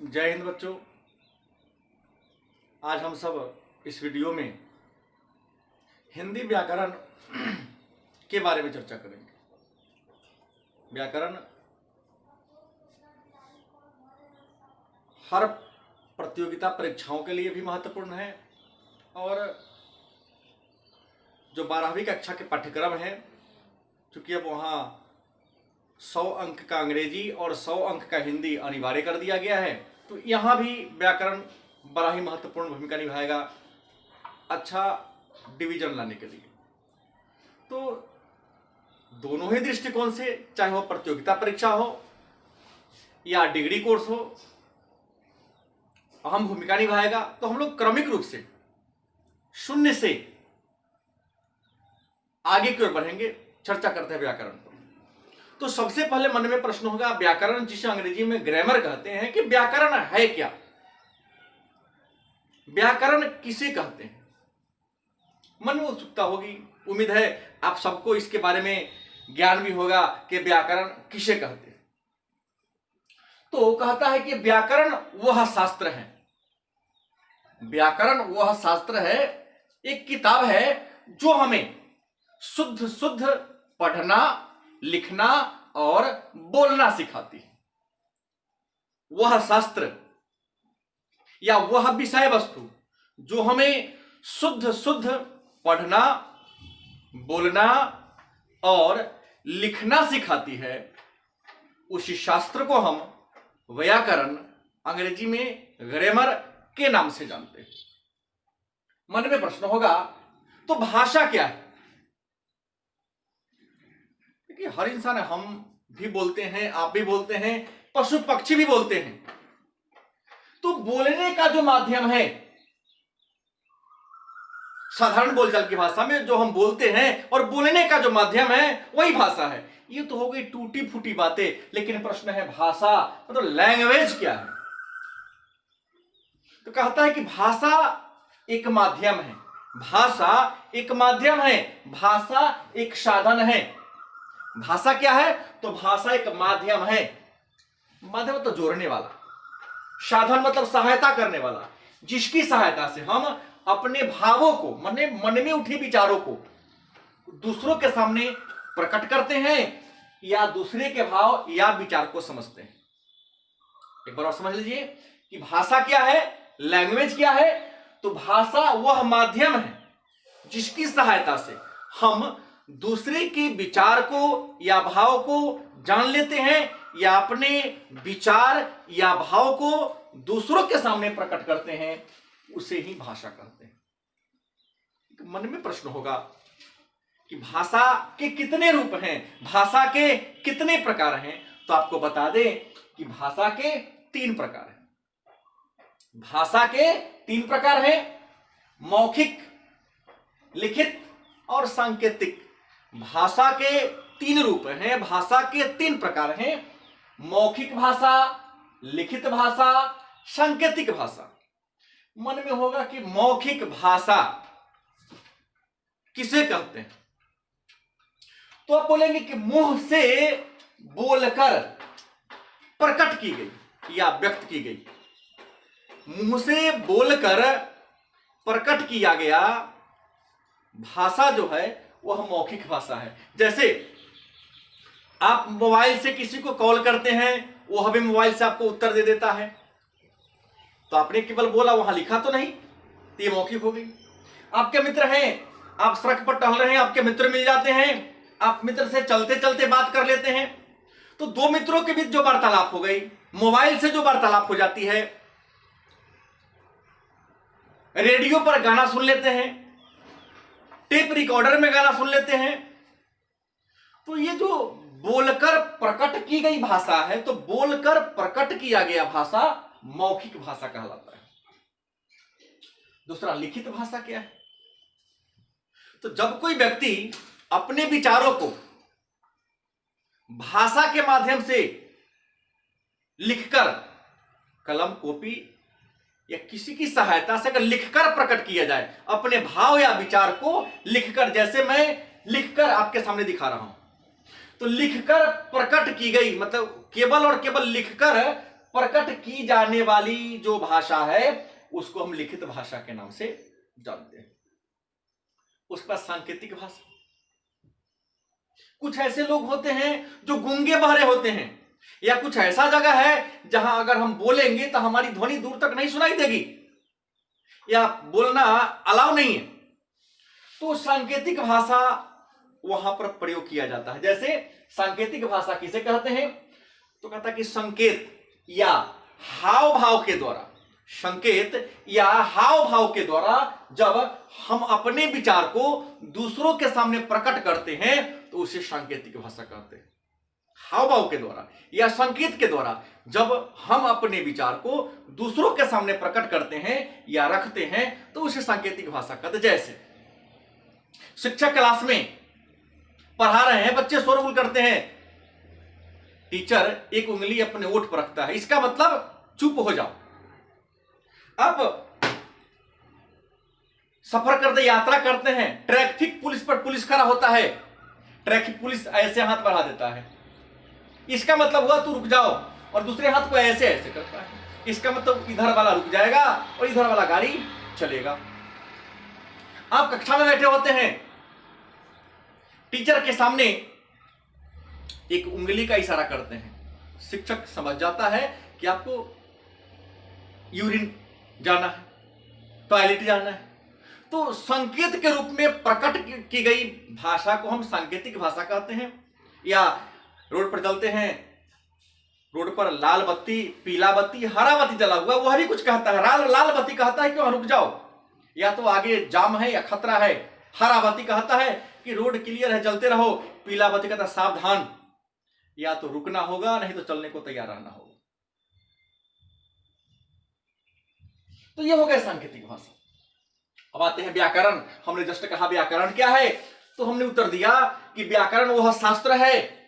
जय हिंद बच्चों। आज हम सब इस वीडियो में हिंदी व्याकरण के बारे में चर्चा करेंगे। व्याकरण हर प्रतियोगिता परीक्षाओं के लिए भी महत्वपूर्ण है और जो 12वीं कक्षा के पाठ्यक्रम है, चूंकि अब वहाँ 100 अंक का अंग्रेजी और 100 अंक का हिंदी अनिवार्य कर दिया गया है, तो यहाँ भी व्याकरण बड़ा ही महत्वपूर्ण भूमिका निभाएगा अच्छा डिवीजन लाने के लिए। तो दोनों ही दृष्टिकोण से, चाहे वो प्रतियोगिता परीक्षा हो या डिग्री कोर्स हो, अहम भूमिका निभाएगा। तो हम लोग क्रमिक रूप से शून्य से आगे की ओर बढ़ेंगे, चर्चा करते हैं व्याकरण पर। तो सबसे पहले मन में प्रश्न होगा, व्याकरण जिसे अंग्रेजी में ग्रामर कहते हैं, कि व्याकरण है क्या? व्याकरण किसे कहते हैं? मन में उत्सुकता होगी। उम्मीद है आप सबको इसके बारे में ज्ञान भी होगा कि व्याकरण किसे कहते हैं। तो कहता है कि व्याकरण वह शास्त्र है, व्याकरण वह शास्त्र है, एक किताब है जो हमें शुद्ध शुद्ध पढ़ना, लिखना और बोलना सिखाती है। वह शास्त्र या वह विषय वस्तु जो हमें शुद्ध शुद्ध पढ़ना, बोलना और लिखना सिखाती है, उसी शास्त्र को हम व्याकरण, अंग्रेजी में ग्रामर के नाम से जानते हैं। मन में प्रश्न होगा, तो भाषा क्या है? कि हर इंसान, हम भी बोलते हैं, आप भी बोलते हैं, पशु पक्षी भी बोलते हैं। तो बोलने का जो माध्यम है, साधारण बोलचाल की भाषा में जो हम बोलते हैं, और बोलने का जो माध्यम है वही भाषा है। ये तो हो गई टूटी फूटी बातें, लेकिन प्रश्न है भाषा मतलब लैंग्वेज क्या है? तो कहता है कि भाषा एक माध्यम है, भाषा एक माध्यम है, भाषा एक साधन है। भाषा क्या है? तो भाषा एक माध्यम है। माध्यम तो जोड़ने वाला, साधन मतलब सहायता करने वाला, जिसकी सहायता से हम अपने भावों को, मन में उठी विचारों को दूसरों के सामने प्रकट करते हैं या दूसरे के भाव या विचार को समझते हैं। एक बार और समझ लीजिए कि भाषा क्या है, लैंग्वेज क्या है। तो भाषा वह माध्यम है जिसकी सहायता से हम दूसरे के विचार को या भाव को जान लेते हैं या अपने विचार या भाव को दूसरों के सामने प्रकट करते हैं, उसे ही भाषा कहते हैं। मन में प्रश्न होगा कि भाषा के कितने रूप हैं, भाषा के कितने प्रकार हैं? तो आपको बता दें कि भाषा के 3 प्रकार हैं। भाषा के 3 प्रकार हैं, मौखिक, लिखित और सांकेतिक। भाषा के 3 रूप हैं, भाषा के 3 प्रकार हैं, मौखिक भाषा, लिखित भाषा, सांकेतिक भाषा। मन में होगा कि मौखिक भाषा किसे कहते हैं? तो आप बोलेंगे कि मुंह से बोलकर प्रकट की गई या व्यक्त की गई, मुंह से बोलकर प्रकट किया गया भाषा जो है वह मौखिक भाषा है। जैसे आप मोबाइल से किसी को कॉल करते हैं, वो हमें मोबाइल से आपको उत्तर दे देता है, तो आपने केवल बोला, वहां लिखा तो नहीं, तो ये मौखिक हो गई। आपके मित्र हैं, आप सड़क पर टहल रहे हैं, आपके मित्र मिल जाते हैं, आप मित्र से चलते चलते बात कर लेते हैं, तो 2 मित्रों के बीच जो वार्तालाप हो गई, मोबाइल से जो वार्तालाप हो जाती है, रेडियो पर गाना सुन लेते हैं, टेप रिकॉर्डर में गाना सुन लेते हैं, तो ये जो बोलकर प्रकट की गई भाषा है, तो बोलकर प्रकट किया गया भाषा मौखिक भाषा कहलाता है। दूसरा, लिखित भाषा क्या है? तो जब कोई व्यक्ति अपने विचारों को भाषा के माध्यम से लिखकर, कलम, कॉपी या किसी की सहायता से अगर लिखकर प्रकट किया जाए, अपने भाव या विचार को लिखकर, जैसे मैं लिखकर आपके सामने दिखा रहा हूं, तो लिखकर प्रकट की गई मतलब केवल और केवल लिखकर प्रकट की जाने वाली जो भाषा है उसको हम लिखित भाषा के नाम से जानते हैं। उसके बाद सांकेतिक भाषा। कुछ ऐसे लोग होते हैं जो गूंगे बहरे होते हैं, या कुछ ऐसा जगह है जहां अगर हम बोलेंगे तो हमारी ध्वनि दूर तक नहीं सुनाई देगी या बोलना अलाउ नहीं है, तो सांकेतिक भाषा वहां पर प्रयोग किया जाता है। जैसे सांकेतिक भाषा किसे कहते हैं, तो कहता है कि संकेत या हाव भाव के द्वारा, संकेत या हाव भाव के द्वारा जब हम अपने विचार को दूसरों के सामने प्रकट करते हैं तो उसे सांकेतिक भाषा कहते हैं। हाव भाव के द्वारा या संकेत के द्वारा जब हम अपने विचार को दूसरों के सामने प्रकट करते हैं या रखते हैं तो उसे सांकेतिक भाषा कहते हैं। जैसे शिक्षक क्लास में पढ़ा रहे हैं, बच्चे शोरगुल करते हैं, टीचर एक उंगली अपने ओठ पर रखता है, इसका मतलब चुप हो जाओ। अब सफर करते, यात्रा करते हैं, ट्रैफिक पुलिस पर पुलिस खड़ा होता है, ट्रैफिक पुलिस ऐसे हाथ बढ़ा देता है, इसका मतलब हुआ तू रुक जाओ, और दूसरे हाथ को ऐसे ऐसे करता है, इसका मतलब इधर वाला रुक जाएगा और इधर वाला गाड़ी चलेगा। आप कक्षा में बैठे होते हैं, टीचर के सामने एक उंगली का इशारा करते हैं, शिक्षक समझ जाता है कि आपको यूरिन जाना है, टॉयलेट जाना है, तो संकेत के रूप में प्रकट की गई भाषा को हम सांकेतिक भाषा कहते हैं। या रोड पर चलते हैं, रोड पर लाल बत्ती, पीला बत्ती, हरा बत्ती जला हुआ, वह भी कुछ कहता है, लाल बत्ती कहता है कि वहां रुक जाओ, या तो आगे जाम है या खतरा है, हरा बत्ती कहता है कि रोड क्लियर है चलते रहो, पीला बत्ती कहता है सावधान, या तो रुकना होगा नहीं तो चलने को तैयार रहना होगा। तो ये हो गया सांकेतिक भाषा। अब आते हैं व्याकरण। हमने जस्ट कहा व्याकरण क्या है, तो हमने उत्तर दिया कि व्याकरण वह शास्त्र है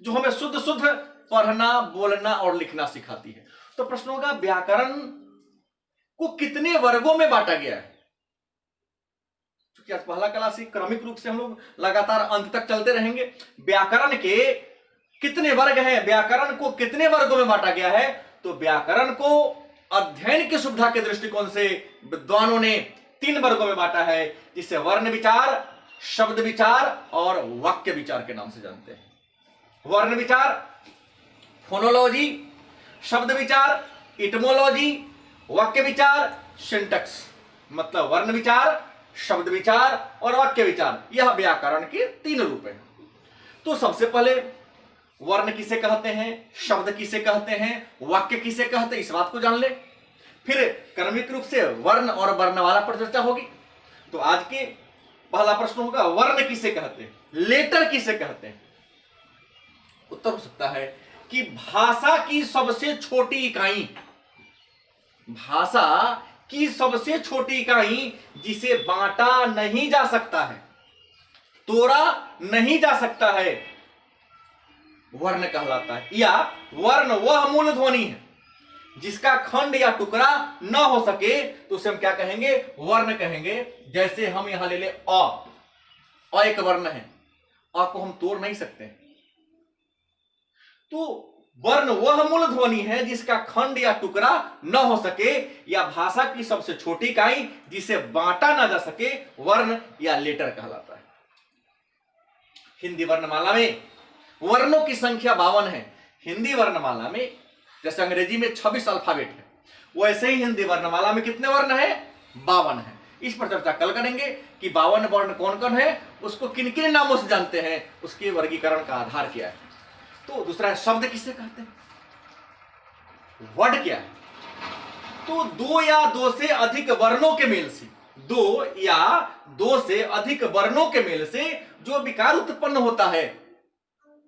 जो हमें शुद्ध शुद्ध पढ़ना, बोलना और लिखना सिखाती है। तो प्रश्न होगा व्याकरण को कितने वर्गों में बांटा गया है। क्योंकि आज पहला क्लास क्रमिक रूप से हम लोग लगातार अंत तक चलते रहेंगे। व्याकरण के कितने वर्ग हैं, व्याकरण को कितने वर्गों में बांटा गया है, तो व्याकरण को अध्ययन की सुविधा के दृष्टिकोण से विद्वानों ने 3 वर्गों में बांटा है, जिसे वर्ण विचार, शब्द विचार और वाक्य विचार के नाम से जानते हैं। वर्ण विचार फोनोलॉजी, शब्द विचार इटमोलॉजी, वाक्य विचार सिंटैक्स। मतलब वर्ण विचार, शब्द विचार और वाक्य विचार, यह व्याकरण के 3 रूप हैं। तो सबसे पहले वर्ण किसे कहते हैं, शब्द किसे कहते हैं, वाक्य किसे कहते हैं, इस बात को जान ले। फिर क्रमिक रूप से वर्ण और वर्णमाला पर चर्चा होगी। तो आज के पहला प्रश्न होगा वर्ण किसे कहते हैं, लेटर किसे कहते हैं। उत्तर हो सकता है कि भाषा की सबसे छोटी इकाई, भाषा की सबसे छोटी इकाई जिसे बांटा नहीं जा सकता है, तोड़ा नहीं जा सकता है, वर्ण कहलाता है। या वर्ण वह मूल ध्वनि है जिसका खंड या टुकड़ा न हो सके तो उसे हम क्या कहेंगे, वर्ण कहेंगे। जैसे हम यहां ले ले अ एक वर्ण है, अ को हम तोड़ नहीं सकते। तो वर्ण वह मूल ध्वनि है जिसका खंड या टुकड़ा न हो सके, या भाषा की सबसे छोटी इकाई जिसे बांटा ना जा सके, वर्ण या लेटर कहलाता है। हिंदी वर्णमाला में वर्णों की संख्या 52 है। हिंदी वर्णमाला में जैसे अंग्रेजी में 26 अल्फाबेट है, वैसे ही हिंदी वर्णमाला में कितने वर्ण है, 52 है। इस पर चर्चा कल करेंगे कि 52 वर्ण कौन कौन है, उसको किन किन नामों से जानते हैं, उसके वर्गीकरण का आधार क्या है। तो दूसरा है शब्द किसे कहते हैं, वर्ड क्या है। तो 2 या 2 से अधिक वर्णों के मेल से, 2 या 2 से अधिक वर्णों के मेल से जो विकार उत्पन्न होता है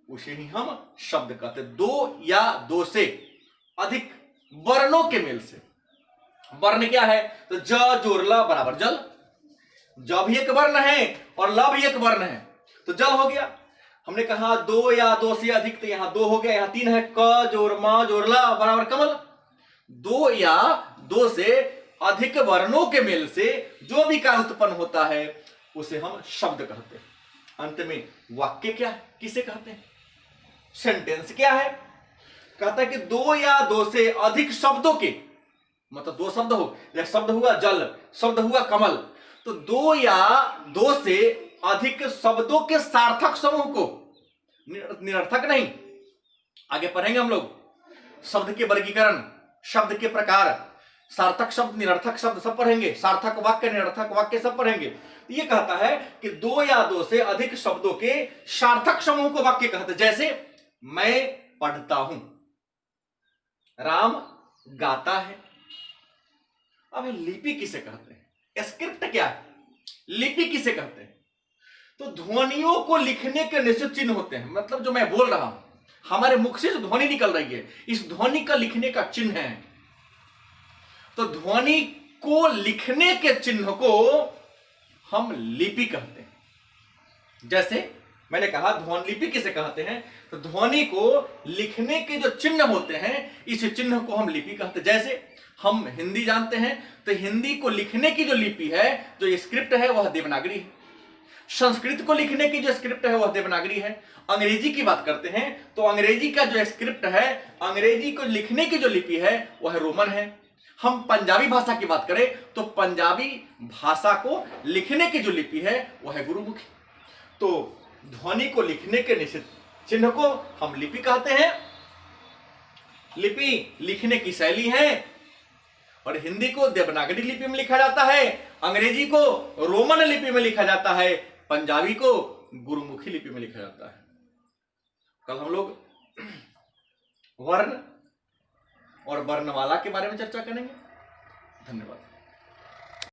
उसे ही हम शब्द कहते हैं। 2 या 2 से अधिक वर्णों के मेल से। वर्ण क्या है, तो ज जोर ल बराबर जल, ज भी एक वर्ण है और ल भी एक वर्ण है, तो जल हो गया। हमने कहा 2 या 2 से अधिक, तो यहां 2 हो गया, यहां 3 है, क जोर म जोर ल बराबर कमल। 2 या 2 से अधिक वर्णों के मेल से जो विकार उत्पन्न होता है उसे हम शब्द कहते हैं। अंत में वाक्य क्या है, किसे कहते हैं, सेंटेंस क्या है, कहता है कि दो या दो से अधिक शब्दों के, मतलब दो शब्द हो, जैसे शब्द हुआ जल, शब्द हुआ कमल, तो दो या दो से अधिक शब्दों के सार्थक समूह को, निरर्थक नहीं, आगे पढ़ेंगे हम लोग, शब्द के वर्गीकरण, शब्द के प्रकार, सार्थक शब्द, निरर्थक शब्द सब पढ़ेंगे, सार्थक वाक्य, निरर्थक वाक्य सब पढ़ेंगे। ये कहता है कि दो या दो से अधिक शब्दों के सार्थक समूह को वाक्य कहते हैं। जैसे मैं पढ़ता हूं, राम गाता है। अब लिपि किसे कहते हैं? स्क्रिप्ट क्या है? लिपि किसे कहते हैं? तो ध्वनियों को लिखने के निश्चित चिन्ह होते हैं, मतलब जो मैं बोल रहा हूं, हमारे मुख से जो ध्वनि निकल रही है, इस ध्वनि का लिखने का चिन्ह है। तो ध्वनि को लिखने के चिन्ह को हम लिपि कहते हैं। जैसे मैंने कहा ध्वनि लिपि किसे कहते हैं, तो ध्वनि को लिखने के जो चिन्ह होते हैं, इस चिन्ह को हम लिपि कहते हैं। जैसे हम हिंदी जानते हैं, तो हिंदी को लिखने की जो लिपि है, जो स्क्रिप्ट है, वह देवनागरी है। संस्कृत को लिखने की जो स्क्रिप्ट है, वह देवनागरी है। अंग्रेजी की बात करते हैं, तो अंग्रेजी का जो स्क्रिप्ट है, अंग्रेजी को लिखने की जो लिपि है, वह रोमन है। हम पंजाबी भाषा की बात करें, तो पंजाबी भाषा को लिखने की जो लिपि है, वह है गुरुमुखी। तो ध्वनि को लिखने के निश्चित चिन्ह को हम लिपि कहते हैं। लिपि लिखने की शैली है, और हिंदी को देवनागरी लिपि में लिखा जाता है, अंग्रेजी को रोमन लिपि में लिखा जाता है, पंजाबी को गुरुमुखी लिपि में लिखा जाता है। कल हम लोग वर्ण और वर्णमाला के बारे में चर्चा करेंगे। धन्यवाद।